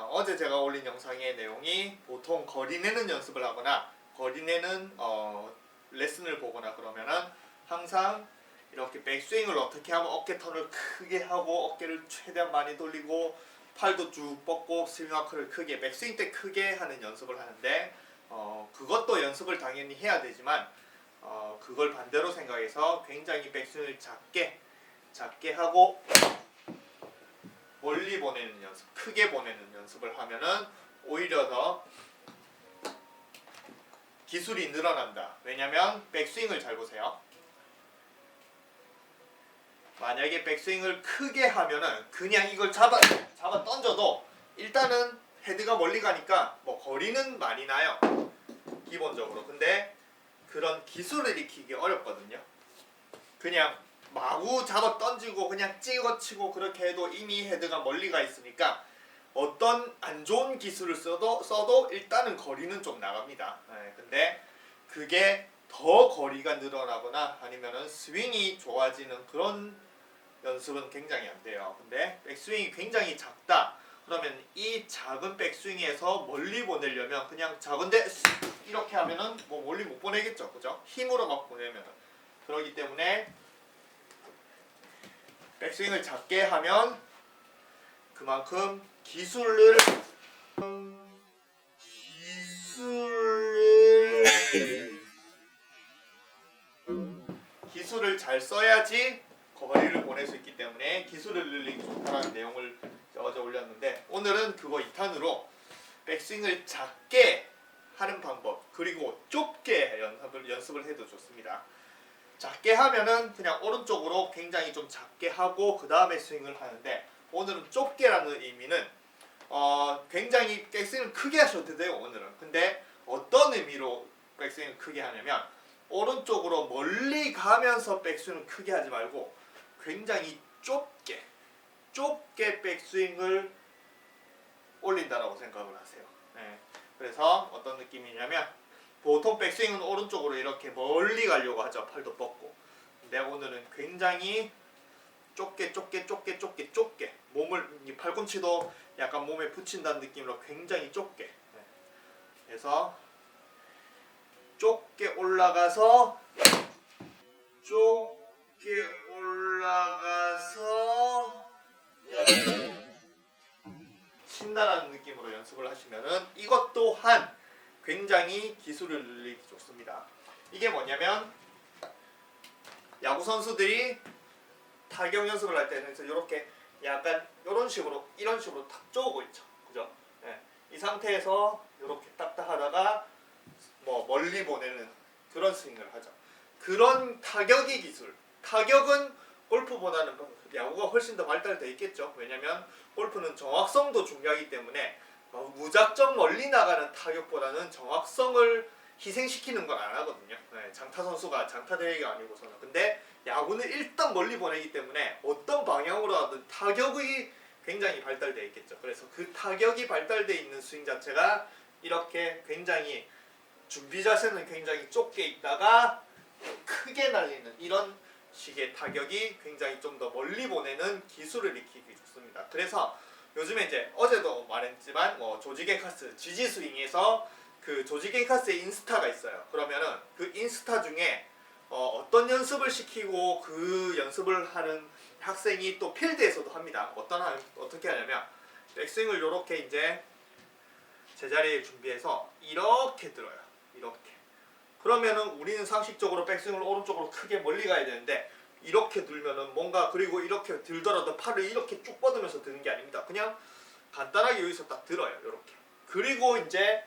어제 제가 올린 영상의 내용이 보통 거리내는 연습을 하거나 거리내는 레슨을 보거나 그러면은 항상 이렇게 백스윙을 어떻게 하면 어깨 턴을 크게 하고 어깨를 최대한 많이 돌리고 팔도 쭉 뻗고 스윙아크를 크게 백스윙 때 크게 하는 연습을 하는데 그것도 연습을 당연히 해야 되지만 그걸 반대로 생각해서 굉장히 백스윙을 작게 하고 멀리 보내는 연습, 크게 보내는 연습을 하면은 오히려 더 기술이 늘어난다. 왜냐면 백스윙을 잘 보세요. 만약에 백스윙을 크게 하면은 그냥 이걸 잡아 던져도 일단은 헤드가 멀리 가니까 뭐 거리는 많이 나요. 기본적으로. 근데 그런 기술을 익히기 어렵거든요. 그냥 마구 잡아 던지고 그냥 찍어치고 그렇게 해도 이미 헤드가 멀리 가 있으니까 어떤 안 좋은 기술을 써도 일단은 거리는 좀 나갑니다. 근데 그게 더 거리가 늘어나거나 아니면은 스윙이 좋아지는 그런 연습은 굉장히 안 돼요. 근데 백스윙이 굉장히 작다. 그러면 이 작은 백스윙에서 멀리 보내려면 그냥 작은데 이렇게 하면은 뭐 멀리 못 보내겠죠. 그죠? 힘으로 막 보내면은. 그렇기 때문에 백스윙을 작게 하면 그만큼 기술을 잘 써야지 거리를 보낼 수 있기 때문에 기술을 늘리기 좋다는 내용을 어제 올렸는데 오늘은 그거 2탄으로 백스윙을 작게 하는 방법 그리고 좁게 연습을 해도 좋습니다. 작게 하면은 그냥 오른쪽으로 굉장히 좀 작게 하고 그 다음에 스윙을 하는데 오늘은 좁게라는 의미는 굉장히 백스윙을 크게 하셔도 돼요. 오늘은. 근데 어떤 의미로 백스윙을 크게 하냐면 오른쪽으로 멀리 가면서 백스윙을 크게 하지 말고 굉장히 좁게 백스윙을 올린다라고 생각을 하세요. 그래서 어떤 느낌이냐면 보통 백스윙은 오른쪽으로 이렇게 멀리 가려고 하죠. 팔도 뻗고. 근데 오늘은 굉장히 좁게 몸을 팔꿈치도 약간 몸에 붙인다는 느낌으로 굉장히 좁게. 그래서 좁게 올라가서 친다라는 느낌으로 연습을 하시면은 이것 또한 굉장히 기술을 늘리기 좋습니다. 이게 뭐냐면 야구 선수들이 타격 연습을 할 때는 이렇게 약간 이런 식으로 탁 쪼고 있죠. 그죠? 이 상태에서 이렇게 딱딱 하다가 뭐 멀리 보내는 그런 스윙을 하죠. 그런 타격의 기술. 타격은 골프보다는 야구가 훨씬 더 발달되어 있겠죠. 왜냐면 골프는 정확성도 중요하기 때문에 무작정 멀리 나가는 타격보다는 정확성을 희생시키는 건 안 하거든요. 장타 선수가 장타 대회가 아니고서는. 근데 야구는 일단 멀리 보내기 때문에 어떤 방향으로 하든 타격이 굉장히 발달되어 있겠죠. 그래서 그 타격이 발달되어 있는 스윙 자체가 이렇게 굉장히 준비 자세는 굉장히 좁게 있다가 크게 날리는 이런 식의 타격이 굉장히 좀 더 멀리 보내는 기술을 익히기 좋습니다. 그래서 요즘에 이제 어제도 말했지만 조지 겐카스 지지 스윙에서 그 조지 겐카스의 인스타가 있어요. 그러면은 그 인스타 중에 어떤 연습을 시키고 그 연습을 하는 학생이 또 필드에서도 합니다. 어떻게 하냐면 백스윙을 이렇게 이제 제자리에 준비해서 이렇게 들어요. 이렇게. 그러면은 우리는 상식적으로 백스윙을 오른쪽으로 크게 멀리 가야 되는데 이렇게 들면은 뭔가 그리고 이렇게 들더라도 팔을 이렇게 쭉 뻗으면서 드는 게 아닙니다. 그냥 간단하게 여기서 딱 들어요. 이렇게. 그리고 이제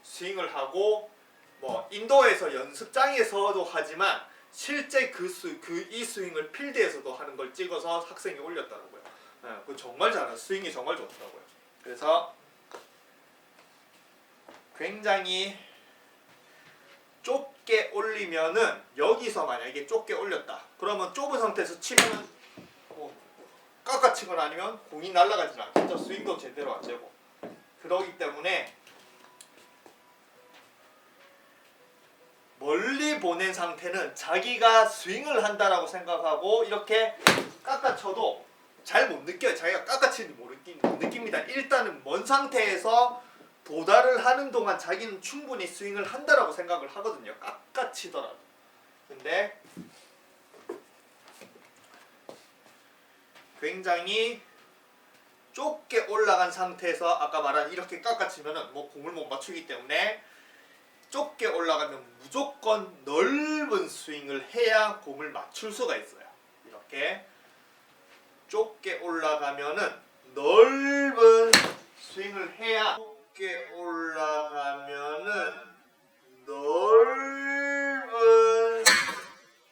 스윙을 하고 뭐 인도에서 연습장에서도 하지만 실제 이 스윙을 필드에서도 하는 걸 찍어서 학생이 올렸더라고요. 그 정말 잘해요. 스윙이 정말 좋더라고요. 그래서 굉장히 좁게 올리면은 여기서 만약에 좁게 올렸다. 그러면 좁은 상태에서 치면은 깎아치거나 아니면 공이 날아가지 않겠죠. 스윙도 제대로 안 되고. 그러기 때문에 멀리 보낸 상태는 자기가 스윙을 한다라고 생각하고 이렇게 깎아쳐도 잘 못 느껴요. 자기가 깎아치는지 못 느낍니다. 일단은 먼 상태에서 도달을 하는 동안 자기는 충분히 스윙을 한다라고 생각을 하거든요. 깎아치더라도. 근데 굉장히 좁게 올라간 상태에서 아까 말한 이렇게 깎아치면은 뭐 공을 못 맞추기 때문에 좁게 올라가면 무조건 넓은 스윙을 해야 공을 맞출 수가 있어요. 이렇게 좁게 올라가면은 넓은 스윙을 해야 좁게 올라가면은 넓은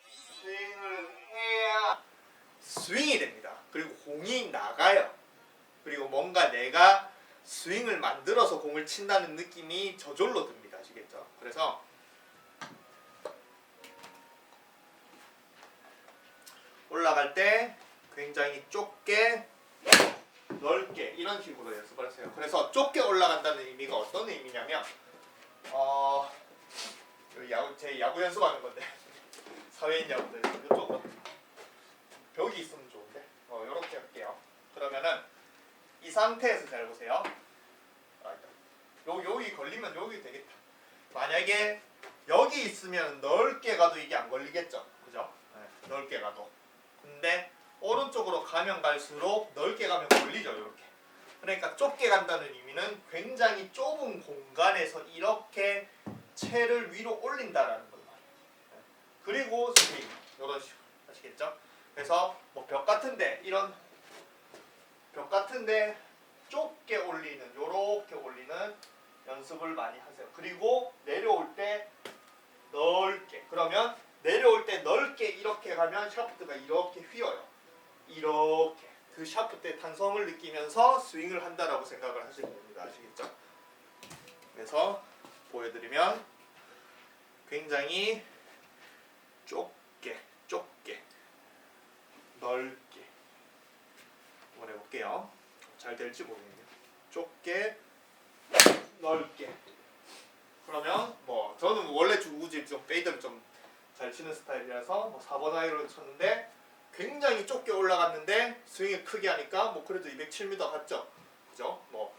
스윙을 해야 스윙이 됩니다. 그리고 공이 나가요. 그리고 뭔가 내가 스윙을 만들어서 공을 친다는 느낌이 저절로 듭니다. 아시겠죠? 그래서 올라갈 때 굉장히 좁게 넓게 이런 식으로 연습을 하세요. 그래서 좁게 올라간다는 의미가 어떤 의미냐면 제 야구 연습하는 건데 사회인 야구들 이쪽으로 벽이 있으면 좋은데 이렇게 할게요. 그러면은 이 상태에서 잘 보세요. 여기 걸리면 여기 되겠다. 만약에 여기 있으면 넓게 가도 이게 안 걸리겠죠, 그죠? 네, 넓게 가도. 근데 오른쪽으로 가면 갈수록 넓게 가면 걸리죠, 이렇게. 그러니까 좁게 간다는 의미는 굉장히 좁은 공간에서 이렇게 채를 위로 올린다라는 거예요. 그리고 스윙 이런 식으로 아시겠죠? 그래서 뭐 벽 같은데 이런 벽 같은데 좁게 올리는 요렇게 올리는 연습을 많이 하세요. 그리고 내려올 때 넓게. 그러면 내려올 때 넓게 이렇게 가면 샤프트가 이렇게 휘어요. 이렇게 그 샤프트의 탄성을 느끼면서 스윙을 한다라고 생각을 하시면 됩니다. 아시겠죠? 그래서 보여드리면 굉장히 좁게 넓게 한번 해볼게요. 잘 될지 모르겠네요. 좁게 넓게. 그러면 뭐 저는 원래 주구지 좀 페이드를 좀 잘 치는 스타일이라서 뭐 4번 아이언을 쳤는데 굉장히 좁게 올라갔는데 스윙을 크게 하니까 뭐 그래도 207m 갔죠. 그죠? 뭐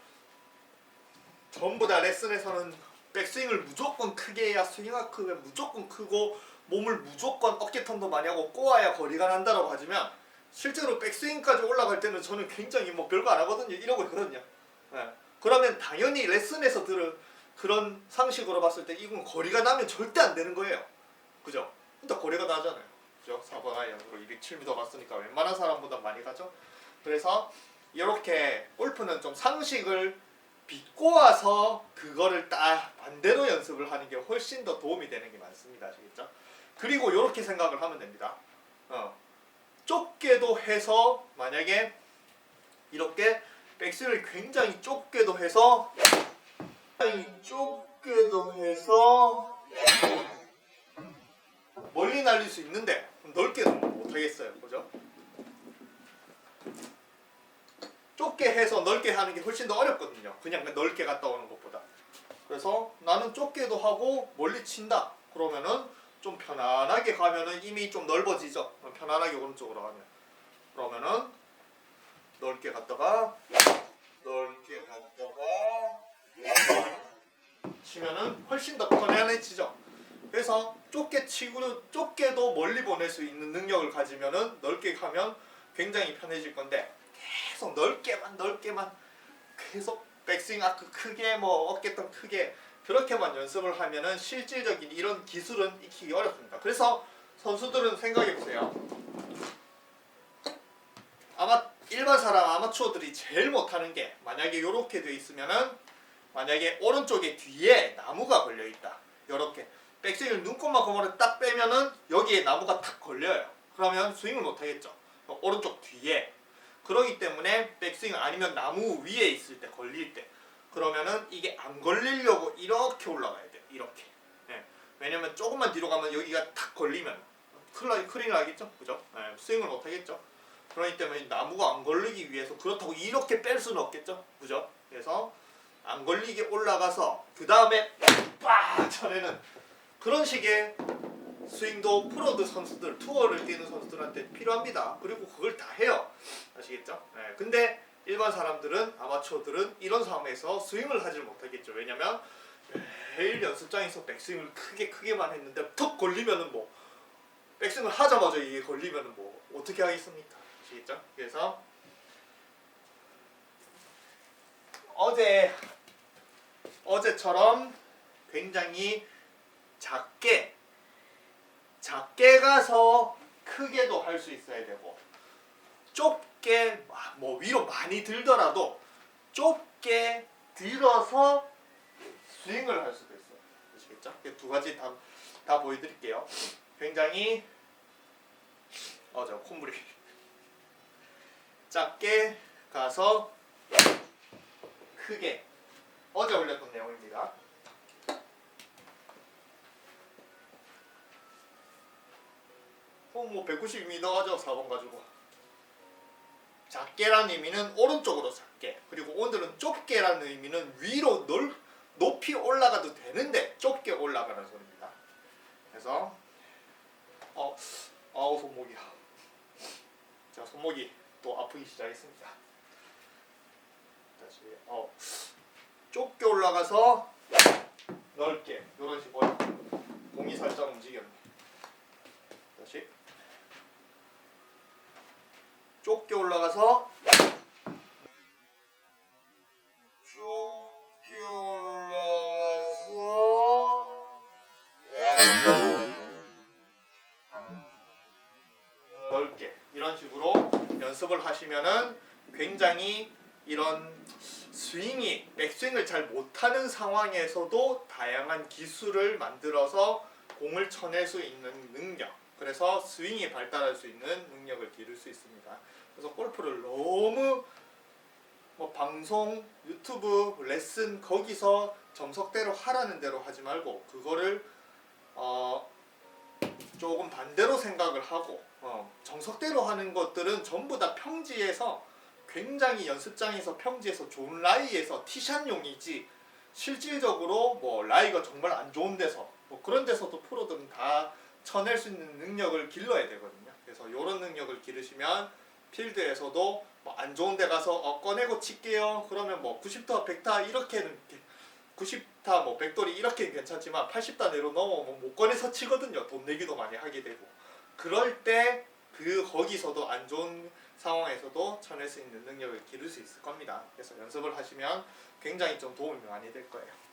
전부 다 레슨에서는 백스윙을 무조건 크게 해야 스윙이 크면 무조건 크고 몸을 무조건 어깨턴도 많이 하고 꼬아야 거리가 난다라고 하지만 실제로 백스윙까지 올라갈 때는 저는 굉장히 뭐 별거 안 하거든요. 이러고 있거든요. 네. 그러면 당연히 레슨에서 들은 그런 상식으로 봤을 때 이건 거리가 나면 절대 안 되는 거예요. 그죠? 일단 거리가 나잖아요. 그죠? 4번 아이언으로 207m 갔으니까 웬만한 사람보다 많이 가죠. 그래서 이렇게 골프는 좀 상식을 비꼬아서 그거를 딱 반대로 연습을 하는 게 훨씬 더 도움이 되는 게 많습니다. 아시겠죠? 그리고 이렇게 생각을 하면 됩니다. 좁게도 해서 만약에 이렇게 백스윙을 굉장히 좁게도 해서 멀리 날릴 수 있는데 넓게는 못하겠어요. 그죠? 좁게 해서 넓게 하는 게 훨씬 더 어렵거든요. 그냥 넓게 갔다 오는 것보다. 그래서 나는 좁게도 하고 멀리 친다. 그러면은 좀 편안하게 가면은 이미 좀 넓어지죠. 편안하게 오른쪽으로 가면. 그러면은 넓게 갔다가 치면은 훨씬 더 편안해지죠. 그래서 좁게 치고 좁게도 멀리 보낼 수 있는 능력을 가지면은 넓게 가면 굉장히 편해질 건데 계속 넓게만 계속 백스윙 아크 크게 뭐 어깨턴 크게 그렇게만 연습을 하면은 실질적인 이런 기술은 익히기 어렵습니다. 그래서 선수들은 생각해 보세요. 일반 사람 아마추어들이 제일 못하는 게 만약에 이렇게 돼 있으면은 만약에 오른쪽에 뒤에 나무가 걸려 있다. 이렇게 백스윙을 눈곱만 딱 빼면은 여기에 나무가 탁 걸려요. 그러면 스윙을 못 하겠죠. 오른쪽 뒤에. 그러기 때문에 백스윙 아니면 나무 위에 있을 때 걸릴 때 그러면은 이게 안 걸리려고 이렇게 올라가야 돼요. 이렇게. 네. 왜냐면 조금만 뒤로 가면 여기가 탁 걸리면 큰일 나겠죠. 그죠? 네. 스윙을 못 하겠죠. 그렇기 때문에 나무가 안 걸리기 위해서 그렇다고 이렇게 뺄 수는 없겠죠. 그죠? 그래서 안 걸리게 올라가서 그 다음에 빡 쳐내는 그런 식의 스윙도 프로드 선수들, 투어를 뛰는 선수들한테 필요합니다. 그리고 그걸 다 해요. 아시겠죠? 네, 근데 일반 사람들은, 아마추어들은 이런 상황에서 스윙을 하질 못하겠죠. 왜냐면 매일 연습장에서 백스윙을 크게만 했는데 턱 걸리면은 뭐 백스윙을 하자마자 이게 걸리면은 뭐 어떻게 하겠습니까? 아시겠죠? 그래서 어제처럼 굉장히 작게 가서 크게도 할 수 있어야 되고, 좁게 뭐 위로 많이 들더라도 좁게 들어서 스윙을 할 수도 있어요. 아시겠죠? 두 가지 다 보여드릴게요. 굉장히 저 콧물이 작게 가서 크게, 어제 올렸던 내용입니다. 뭐 192m 하죠. 4번 가지고. 작게라는 의미는 오른쪽으로 작게, 그리고 오늘은 좁게라는 의미는 위로 높이 올라가도 되는데 좁게 올라가는 소리입니다. 그래서 손목이야. 자, 손목이 또 아프기 시작했습니다. 다시 좁게 올라가서 넓게, 이런 식으로 공이 살짝 움직였네. 다시 좁게 올라가서 좁게 올라가서 넓게, 이런 식으로 연습을 하시면은 굉장히 이런 스윙이, 백스윙을 잘 못하는 상황에서도 다양한 기술을 만들어서 공을 쳐낼 수 있는 능력, 그래서 스윙이 발달할 수 있는 능력을 기를 수 있습니다. 그래서 골프를 너무 뭐 방송, 유튜브, 레슨 거기서 정석대로 하라는 대로 하지 말고, 그거를 조금 반대로 생각을 하고, 정석대로 하는 것들은 전부 다 평지에서, 굉장히 연습장에서 평지에서 좋은 라이에서 티샷용이지, 실질적으로 뭐 라이가 정말 안 좋은 데서, 뭐 그런 데서도 프로들은 다 쳐낼 수 있는 능력을 길러야 되거든요. 그래서 이런 능력을 기르시면 필드에서도 뭐 안 좋은 데 가서 꺼내고 칠게요. 그러면 뭐 90타, 100타 이렇게는, 90타 뭐 100돌이 이렇게는 괜찮지만 80타 내로 넘어오면 못 꺼내서 치거든요. 돈 내기도 많이 하게 되고. 그럴 때 거기서도 안 좋은 상황에서도 쳐낼 수 있는 능력을 기를 수 있을 겁니다. 그래서 연습을 하시면 굉장히 좀 도움이 많이 될 거예요.